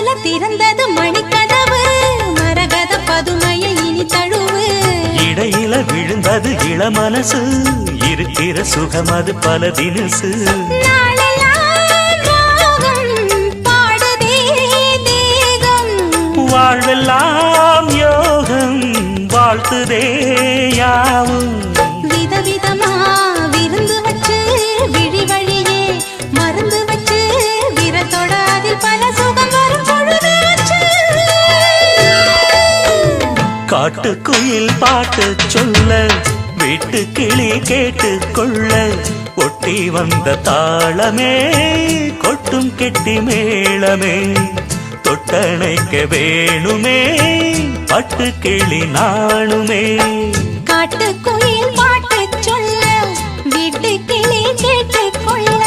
மனசுல திறந்தது மணிக்கதவு மரகத பதுமையை இனி தழுவு இடையில விழுந்தது இள மனசு இருக்கிற சுகம் அது பல தினசு வாழ்வெல்லாம் யோகம் வாழ்த்துதே யாவும் விதவிதமா விருந்து வச்சு விழி வழியே மருந்து வச்சு விரத்தோட அதில் பல சுகம் வரும் பொழுதாச்சு காட்டுக்குயில் பாட்டு சொல்ல வீட்டு கிளி கேட்டு கொள்ள ஒட்டி வந்த தாளமே கொட்டும் கெட்டி மேளமே தொட்டணைக்க வேணுமே பட்டு கிளி நாணுமே காட்டுக்குயில் பாட்டு சொல்ல வீட்டு கிளி கேட்டு கொள்ள